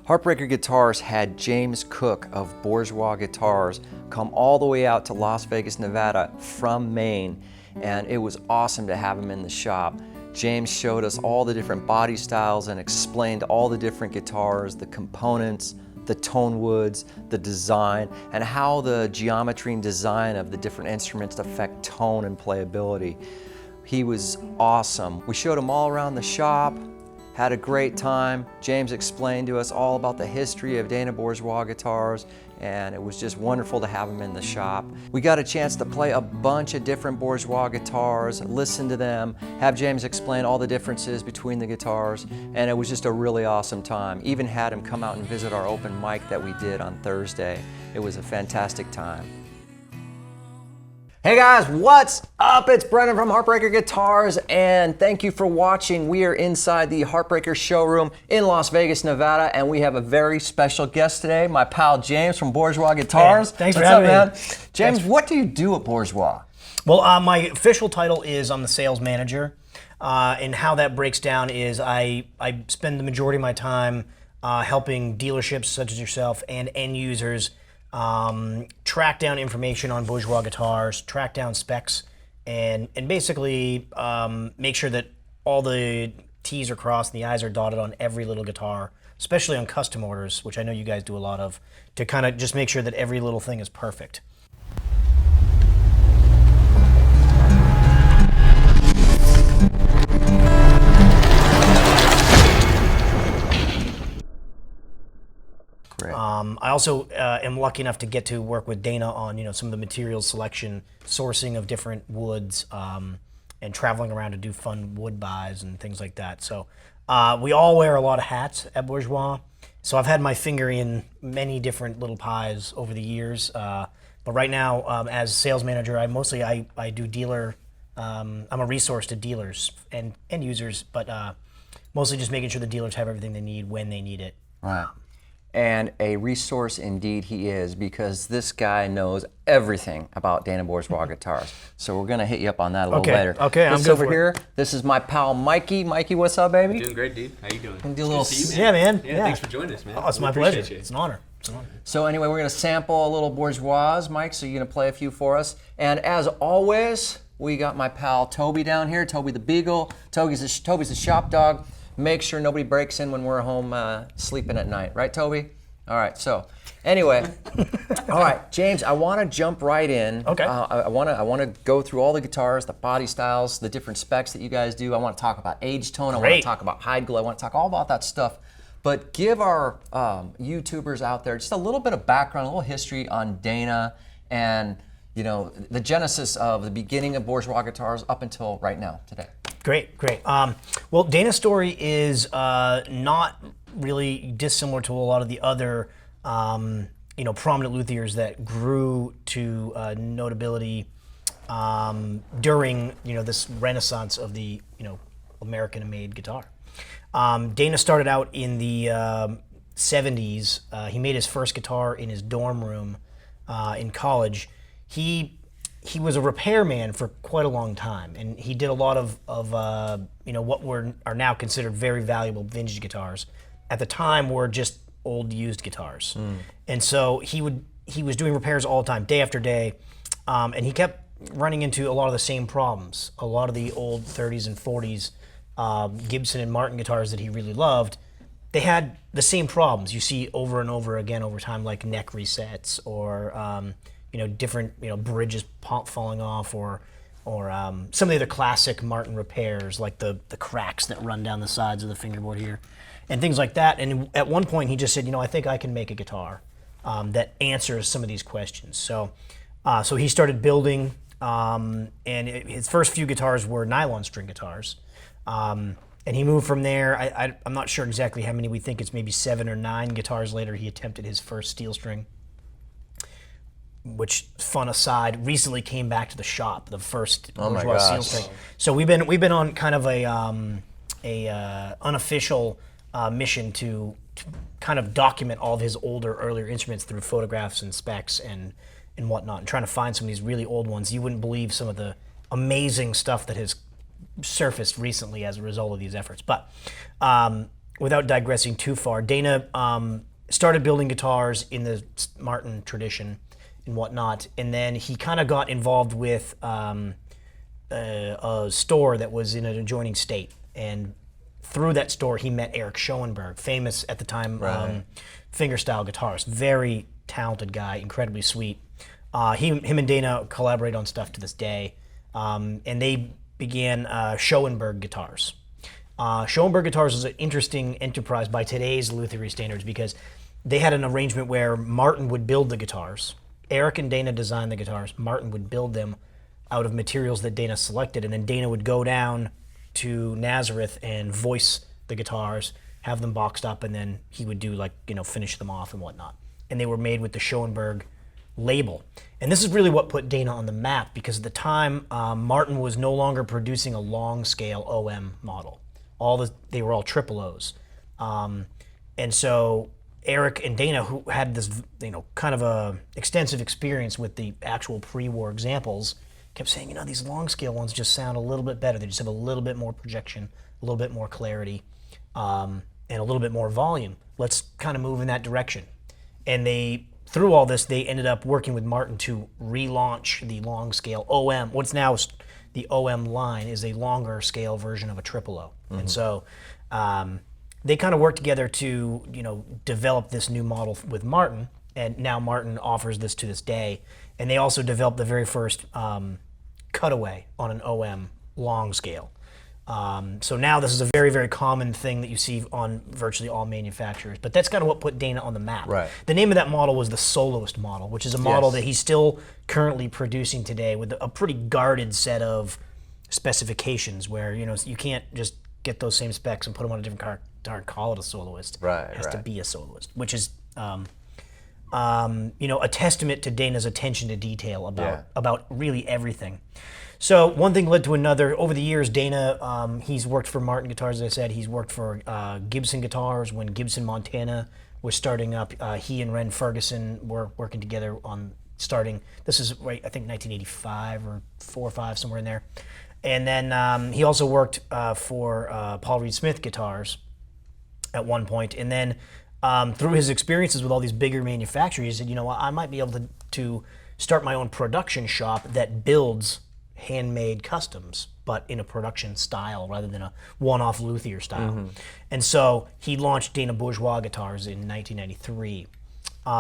Heartbreaker Guitars had James Cook of Bourgeois Guitars come all the way out to Las Vegas, Nevada from Maine, and it was awesome to have him in the shop. James showed us all the different body styles and explained all the different guitars, the components, the tone woods, the design, and how the geometry and design of the different instruments affect tone and playability. He was awesome. We showed him all around the shop, had a great time. James explained to us all about the history of Dana Bourgeois Guitars, and it was just wonderful to have him in the shop. We got a chance to play a bunch of different Bourgeois guitars, listen to them, have James explain all the differences between the guitars, and it was just a really awesome time. Even had him come out and visit our open mic that we did on Thursday. It was a fantastic time. Hey guys, what's up? It's Brendan from Heartbreaker Guitars, and thank you for watching. We are inside the Heartbreaker showroom in Las Vegas, Nevada, and we have a very special guest today, my pal James from Bourgeois Guitars. Hey, thanks for having me. James, what do you do at Bourgeois? Well, my official title is I'm the sales manager, and how that breaks down is I spend the majority of my time helping dealerships such as yourself and end users track down information on Bourgeois guitars, track down specs, and basically make sure that all the T's are crossed and the I's are dotted on every little guitar, especially on custom orders, which I know you guys do a lot of, to kind of just make sure that every little thing is perfect. I also am lucky enough to get to work with Dana on some of the materials selection, sourcing of different woods, and traveling around to do fun wood buys and things like that. So we all wear a lot of hats at Bourgeois. So I've had my finger in many different little pies over the years. But right now, as sales manager, I do dealer. I'm a resource to dealers and end users, but mostly just making sure the dealers have everything they need when they need it. Right. And a resource indeed he is, because this guy knows everything about Dana Bourgeois Guitars. So we're gonna hit you up on that a little later. Okay, I'm good over for here. This is my pal Mikey. Mikey, what's up, baby? Doing great, dude. How you doing? Do a little. See you, man. Yeah, man. Yeah, thanks for joining us, man. Oh, it's my pleasure. It's an honor. It's an honor. So anyway, we're gonna sample a little Bourgeois, Mike. So you're gonna play a few for us. And as always, we got my pal Toby down here. Toby the Beagle. Toby's the shop dog. Make sure nobody breaks in when we're home sleeping at night, right, Toby? All right, so anyway, all right, James, I want to jump right in. Okay. I want to go through all the guitars, the body styles, the different specs that you guys do. I want to talk about age tone. I want to talk about hide glow. I want to talk all about that stuff. But give our YouTubers out there just a little bit of background, a little history on Dana and the genesis of the beginning of Bourgeois Guitars up until right now, today. Great. Well, Dana's story is not really dissimilar to a lot of the other, prominent luthiers that grew to notability during, this renaissance of the, American-made guitar. Dana started out in the 70s. He made his first guitar in his dorm room in college. He was a repairman for quite a long time, and he did a lot of what are now considered very valuable vintage guitars. At the time, were just old used guitars, and so he was doing repairs all the time, day after day, and he kept running into a lot of the same problems. A lot of the old 30s and 40s Gibson and Martin guitars that he really loved, they had the same problems you see over and over again over time, like neck resets or different bridges falling off, or some of the other classic Martin repairs, like the cracks that run down the sides of the fingerboard here, and things like that. And at one point he just said, I think I can make a guitar that answers some of these questions. So he started building, and his first few guitars were nylon string guitars. And he moved from there. I'm not sure exactly how many. We think it's maybe 7 or 9 guitars later he attempted his first steel string, which, fun aside, recently came back to the shop, the first Bourgeois steel string. So we've been on kind of a unofficial mission to kind of document all of his earlier instruments through photographs and specs and whatnot, and trying to find some of these really old ones. You wouldn't believe some of the amazing stuff that has surfaced recently as a result of these efforts. But without digressing too far, Dana started building guitars in the Martin tradition and whatnot, and then he kind of got involved with a store that was in an adjoining state, and through that store he met Eric Schoenberg, famous at the time fingerstyle guitarist, very talented guy, incredibly sweet. Him and Dana collaborate on stuff to this day, and they began Schoenberg Guitars. Schoenberg Guitars is an interesting enterprise by today's luthiery standards because they had an arrangement where Martin would build the guitars. Eric and Dana designed the guitars. Martin would build them out of materials that Dana selected, and then Dana would go down to Nazareth and voice the guitars, have them boxed up, and then he would do finish them off and whatnot. And they were made with the Schoenberg label. And this is really what put Dana on the map because at the time, Martin was no longer producing a long scale OM model. They were all triple O's. And so Eric and Dana, who had this kind of a extensive experience with the actual pre-war examples, kept saying, these long scale ones just sound a little bit better. They just have a little bit more projection, a little bit more clarity, and a little bit more volume. Let's kind of move in that direction. And through all this, they ended up working with Martin to relaunch the long scale OM. What's now the OM line is a longer scale version of a triple O. Mm-hmm. And so they kind of worked together to develop this new model with Martin, and now Martin offers this to this day. And they also developed the very first cutaway on an OM long scale. So now this is a very, very common thing that you see on virtually all manufacturers. But that's kind of what put Dana on the map. Right. The name of that model was the Soloist model, which is a model that he's still currently producing today with a pretty guarded set of specifications where you can't just get those same specs and put them on a different guitar and call it a Soloist. Right. It has to be a Soloist, which is a testament to Dana's attention to detail about really everything. So one thing led to another. Over the years, Dana, he's worked for Martin Guitars, as I said. He's worked for Gibson Guitars when Gibson Montana was starting up. He and Ren Ferguson were working together on starting. This is, I think, 1985 or 4 or 5, somewhere in there. And then he also worked for Paul Reed Smith Guitars at one point. And then through his experiences with all these bigger manufacturers, he said, I might be able to start my own production shop that builds handmade customs, but in a production style rather than a one-off luthier style. Mm-hmm. And so he launched Dana Bourgeois Guitars in 1993.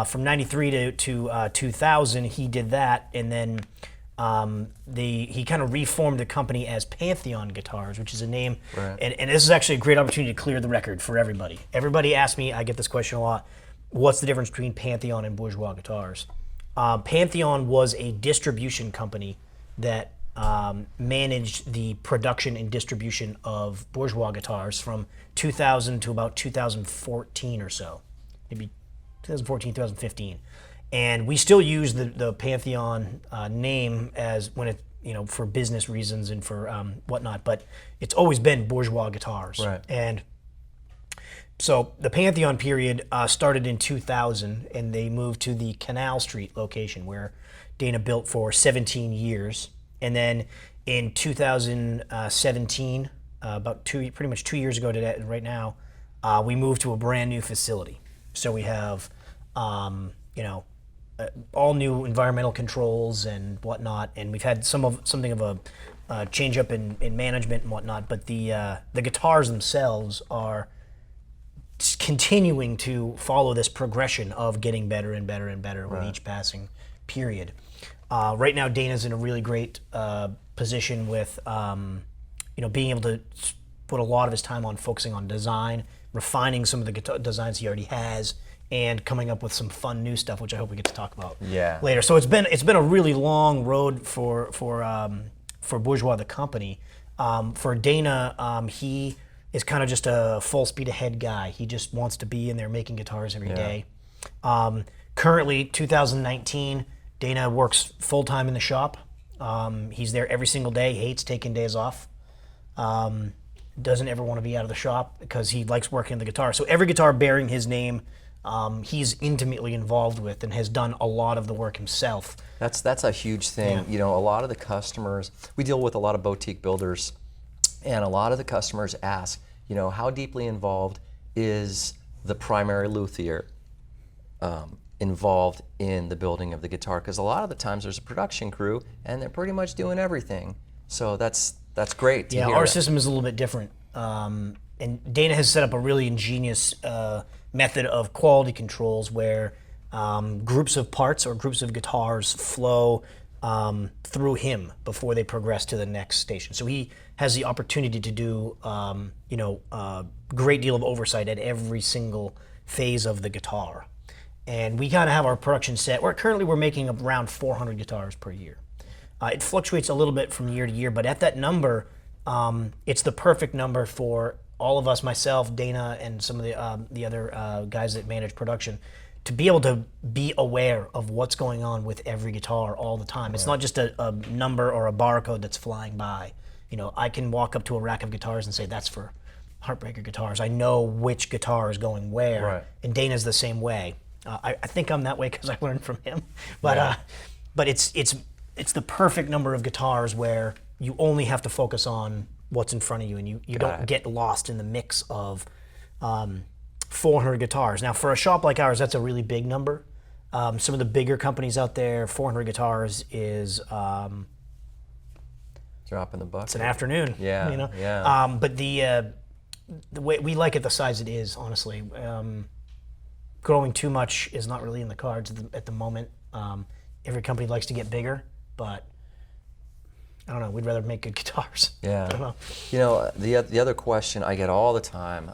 From 93 to 2000, he did that, and then he kind of reformed the company as Pantheon Guitars, which is a name, and this is actually a great opportunity to clear the record for everybody. Everybody asks me, I get this question a lot, what's the difference between Pantheon and Bourgeois Guitars? Pantheon was a distribution company that managed the production and distribution of Bourgeois guitars from 2000 to about 2014 or so, maybe 2014, 2015. And we still use the Pantheon name as when it, for business reasons and for whatnot, but it's always been Bourgeois Guitars. Right. And so the Pantheon period started in 2000, and they moved to the Canal Street location where Dana built for 17 years. And then in 2017, pretty much 2 years ago today, right now, we moved to a brand new facility. So we have, all new environmental controls and whatnot, and we've had something of a change up in management and whatnot. But the guitars themselves are continuing to follow this progression of getting better and better and better with each passing period. Right now, Dana's in a really great position with, being able to put a lot of his time on focusing on design, refining some of the guitar designs he already has, and coming up with some fun new stuff, which I hope we get to talk about later. So it's been a really long road for Bourgeois the company. For Dana, he is kind of just a full speed ahead guy. He just wants to be in there making guitars every day. Currently, 2019. Dana works full-time in the shop. He's there every single day, hates taking days off. Doesn't ever want to be out of the shop because he likes working on the guitar. So every guitar bearing his name, he's intimately involved with and has done a lot of the work himself. That's a huge thing. Yeah. A lot of the customers, we deal with a lot of boutique builders, and a lot of the customers ask, how deeply involved is the primary luthier involved in the building of the guitar? Because a lot of the times there's a production crew and they're pretty much doing everything. So that's great to hear. Yeah, our system is a little bit different. And Dana has set up a really ingenious method of quality controls where groups of parts or groups of guitars flow through him before they progress to the next station. So he has the opportunity to do a great deal of oversight at every single phase of the guitar. And we kind of have our production set. We're making around 400 guitars per year. It fluctuates a little bit from year to year, but at that number, it's the perfect number for all of us, myself, Dana, and some of the other guys that manage production, to be able to be aware of what's going on with every guitar all the time. It's not just a number or a barcode that's flying by. I can walk up to a rack of guitars and say, that's for Heartbreaker guitars. I know which guitar is going where, Right. and Dana's the same way. I think I'm that way because I learned from him. But it's the perfect number of guitars where you only have to focus on what's in front of you, and you don't get lost in the mix of 400 guitars. Now, for a shop like ours, that's a really big number. Some of the bigger companies out there, 400 guitars is Drop in the bucket. it's an afternoon. Yeah, yeah. But the way we like it, the size it is, honestly. Growing too much is not really in the cards at the moment. Every company likes to get bigger, but I don't know. We'd rather make good guitars. Yeah. I don't know. The other question I get all the time,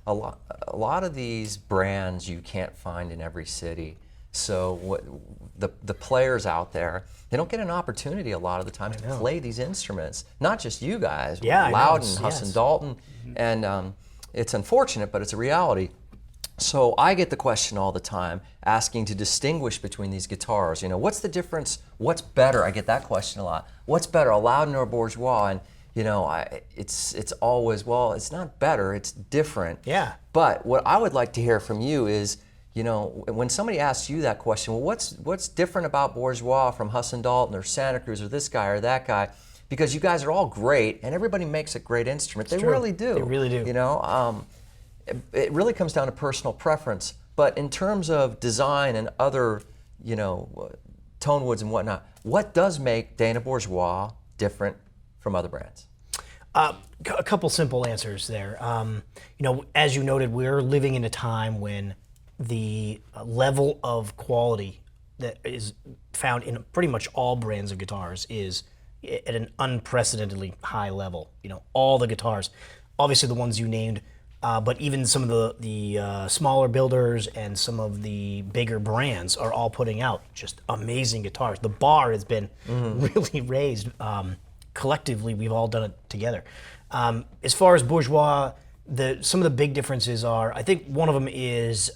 a lot of these brands you can't find in every city. So the players out there, they don't get an opportunity a lot of the time to play these instruments. Not just you guys, Yeah, I know. Loudon, Yes. Huss and Dalton, and it's unfortunate, but it's a reality. So I get the question all the time, asking to distinguish between these guitars. What's the difference? What's better? I get that question a lot. What's better, a Loudon or a Bourgeois? And it's always, well, it's not better, it's different. Yeah. But what I would like to hear from you is, when somebody asks you that question, well, what's different about Bourgeois from Huss and Dalton or Santa Cruz or this guy or that guy? Because you guys are all great, and everybody makes a great instrument. They true. really do. They really do. It really comes down to personal preference. But in terms of design and other, tone woods and whatnot, what does make Dana Bourgeois different from other brands? A couple simple answers there. As you noted, we're living in a time when the level of quality that is found in pretty much all brands of guitars is at an unprecedentedly high level. All the guitars, obviously the ones you named, but even some of the smaller builders and some of the bigger brands are all putting out just amazing guitars. The bar has been really raised. Collectively, we've all done it together. As far as Bourgeois, some of the big differences are, I think one of them is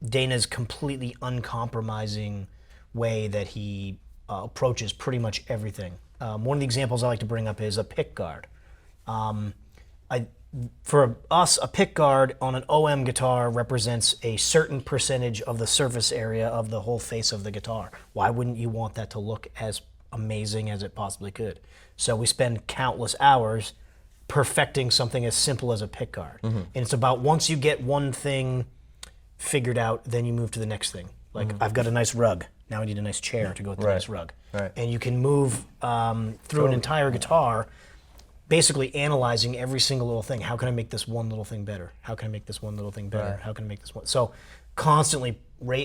Dana's completely uncompromising way that he approaches pretty much everything. One of the examples I like to bring up is a pick guard. For us, a pick guard on an OM guitar represents a certain percentage of the surface area of the whole face of the guitar. Why wouldn't you want that to look as amazing as it possibly could? So we spend countless hours perfecting something as simple as a pick guard. And it's about once you get one thing figured out, then you move to the next thing. Like I've got a nice rug. Now I need a nice chair to go with the nice rug. Right. And you can move through an entire guitar, basically analyzing every single little thing. How can I make this one little thing better? How can I make this one little thing better? Right. How can I make this one? So constantly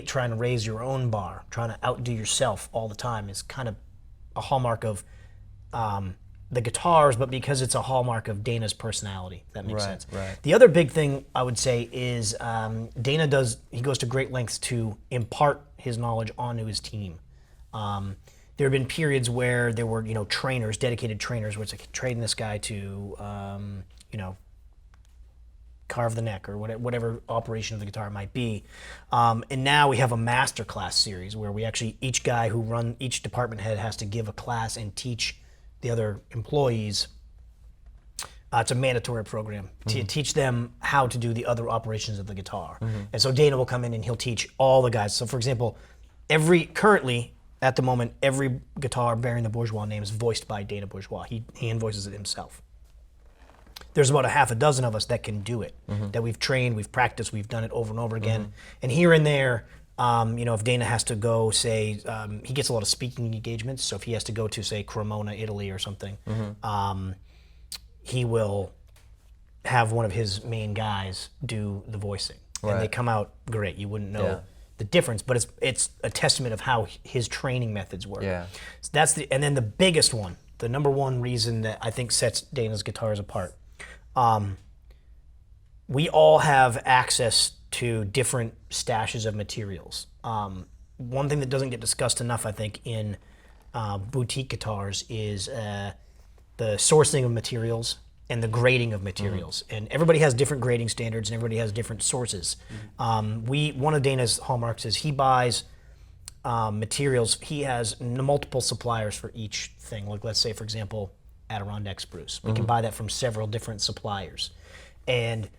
trying to raise your own bar, trying to outdo yourself all the time is kind of a hallmark of the guitars, but because it's a hallmark of Dana's personality, if that makes sense. Right. The other big thing I would say is Dana goes to great lengths to impart his knowledge onto his team. There have been periods where there were, trainers, dedicated trainers, where it's like training this guy to, carve the neck or whatever operation of the guitar might be. And now we have a master class series where we actually, each department head has to give a class and teach the other employees. It's a mandatory program to teach them how to do the other operations of the guitar. And so Dana will come in and he'll teach all the guys. So for example, currently, at the moment, every guitar bearing the Bourgeois name is voiced by Dana Bourgeois. He invoices it himself. there's about a half a dozen of us that can do it, that we've trained, we've practiced, we've done it over and over again. And here and there, if Dana has to go, say, he gets a lot of speaking engagements, so if he has to go to, say, Cremona, Italy or something, he will have one of his main guys do the voicing. And they come out great. You wouldn't know the difference, but it's a testament of how his training methods work. Yeah. So and then the biggest one, the number one reason that I think sets Dana's guitars apart. We all have access to different stashes of materials. One thing that doesn't get discussed enough, I think, in boutique guitars is the sourcing of materials and the grading of materials. And everybody has different grading standards and everybody has different sources. One of Dana's hallmarks is he buys materials. He has multiple suppliers for each thing. Like, let's say, for example, Adirondack spruce. We can buy that from several different suppliers. And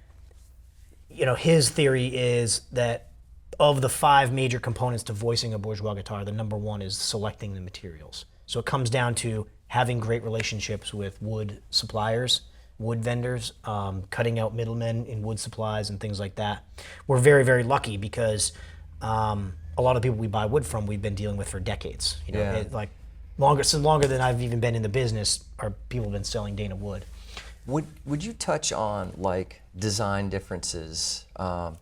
his theory is that of the 5 major components to voicing a Bourgeois guitar, the number one is selecting the materials. So it comes down to having great relationships with wood suppliers, wood vendors, cutting out middlemen in wood supplies and things like that. We're very, very lucky because a lot of people we buy wood from, we've been dealing with for decades. Longer than I've even been in the business, people have been selling Dana wood. Would you touch on like design differences,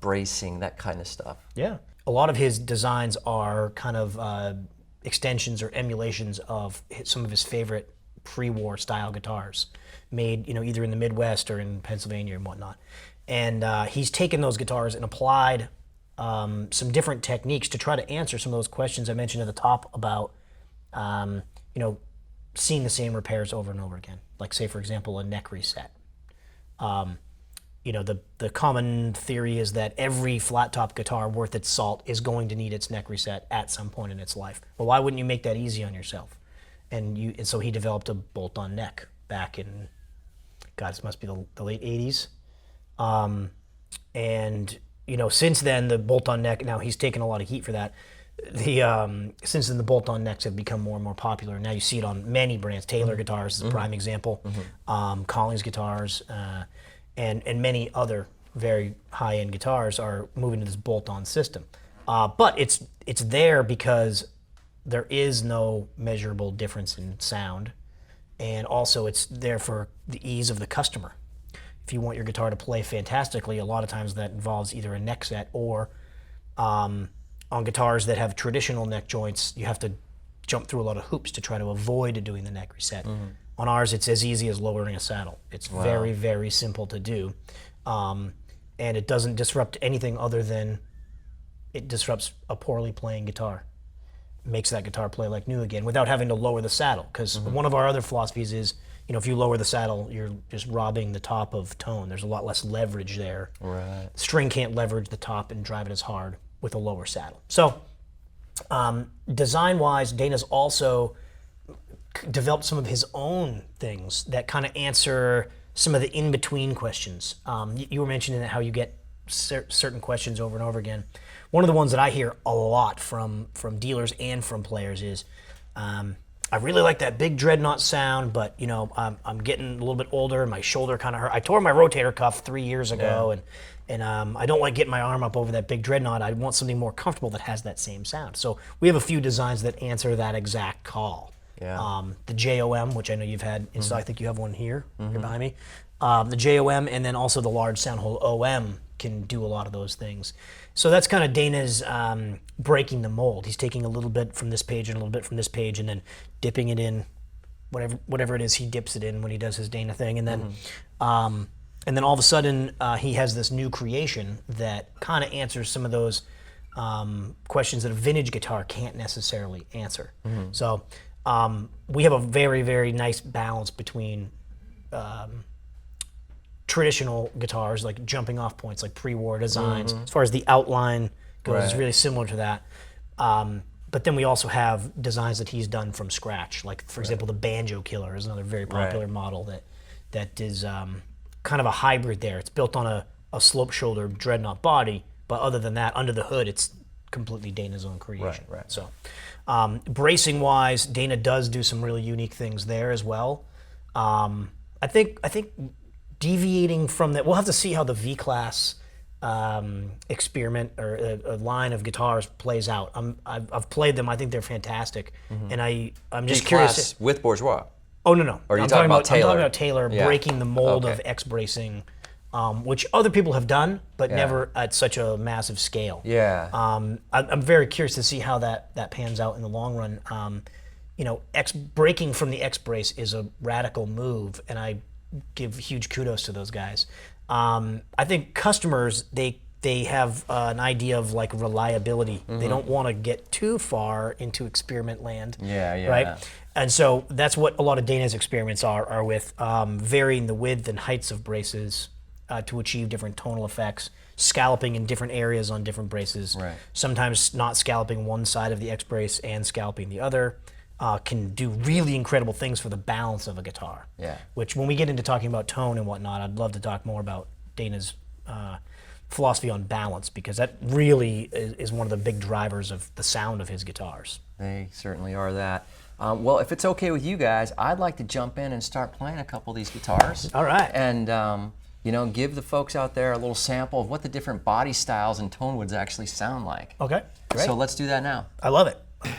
bracing, that kind of stuff? Yeah. A lot of his designs are kind of extensions or emulations of some of his favorite pre-war style guitars made, either in the Midwest or in Pennsylvania and whatnot. And he's taken those guitars and applied some different techniques to try to answer some of those questions I mentioned at the top about, seeing the same repairs over and over again. Like, say, for example, a neck reset. The common theory is that every flat top guitar worth its salt is going to need its neck reset at some point in its life. Well, why wouldn't you make that easy on yourself? And so he developed a bolt-on neck back in, this must be the late 80s. Since then, the bolt-on neck, now he's taken a lot of heat for that. Since then, the bolt-on necks have become more and more popular. Now you see it on many brands. Taylor Guitars is a prime example. Collings Guitars, and many other very high-end guitars are moving to this bolt-on system. But it's there because there is no measurable difference in sound, and also it's there for the ease of the customer. If you want your guitar to play fantastically, a lot of times that involves either a neck set or on guitars that have traditional neck joints, you have to jump through a lot of hoops to try to avoid doing the neck reset. On ours, it's as easy as lowering a saddle. It's very, very simple to do. And it doesn't disrupt anything other than it disrupts a poorly playing guitar. It makes that guitar play like new again without having to lower the saddle. Because one of our other philosophies is, if you lower the saddle, you're just robbing the top of tone. There's a lot less leverage there. Right. String can't leverage the top and drive it as hard with a lower saddle. So design-wise, Dana's also developed some of his own things that kind of answer some of the in-between questions. You were mentioning how you get certain questions over and over again. One of the ones that I hear a lot from dealers and from players is, I really like that big dreadnought sound, but I'm getting a little bit older and my shoulder kind of hurt. I tore my rotator cuff 3 years ago, and I don't like getting my arm up over that big dreadnought. I want something more comfortable that has that same sound. So we have a few designs that answer that exact call. Yeah. The JOM, which I know you've had installed. I think you have one here, here behind me. The JOM, and then also the large sound hole OM can do a lot of those things. So that's kind of Dana's breaking the mold. He's taking a little bit from this page and a little bit from this page and then dipping it in, whatever it is he dips it in when he does his Dana thing. And then all of a sudden he has this new creation that kind of answers some of those questions that a vintage guitar can't necessarily answer. So we have a very, very nice balance between traditional guitars, like jumping off points, like pre-war designs. As far as the outline goes, it's really similar to that. But then we also have designs that he's done from scratch. Like, for example, the Banjo Killer is another very popular model that is kind of a hybrid there. It's built on a slope shoulder dreadnought body, but other than that, under the hood, it's completely Dana's own creation. Right. So bracing wise, Dana does do some really unique things there as well. I think deviating from that. We'll have to see how the V-Class experiment or a line of guitars plays out. I've played them. I think they're fantastic, and I'm just curious. V-Class with Bourgeois. Oh no. Or are you talking about Taylor? I'm talking about Taylor Yeah. breaking the mold Okay. of X bracing, which other people have done, but never at such a massive scale. Yeah. I'm very curious to see how that pans out in the long run. Breaking from the X brace is a radical move, and I give huge kudos to those guys. I think customers they have an idea of like reliability. They don't want to get too far into experiment land. Yeah. Right. And so that's what a lot of Dana's experiments are with varying the width and heights of braces to achieve different tonal effects, scalloping in different areas on different braces. Right. Sometimes not scalloping one side of the X brace and scalloping the other. Can do really incredible things for the balance of a guitar. Yeah. Which, when we get into talking about tone and whatnot, I'd love to talk more about Dana's philosophy on balance, because that really is one of the big drivers of the sound of his guitars. They certainly are that. Well, if it's okay with you guys, I'd like to jump in and start playing a couple of these guitars. All right. And give the folks out there a little sample of what the different body styles and tone woods actually sound like. Okay, great. So let's do that now. I love it.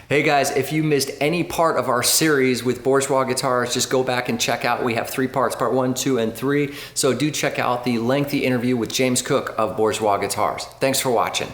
Hey guys, if you missed any part of our series with Bourgeois Guitars, just go back and check out. We have 3 parts, part 1, 2, and 3. So do check out the lengthy interview with James Cook of Bourgeois Guitars. Thanks for watching.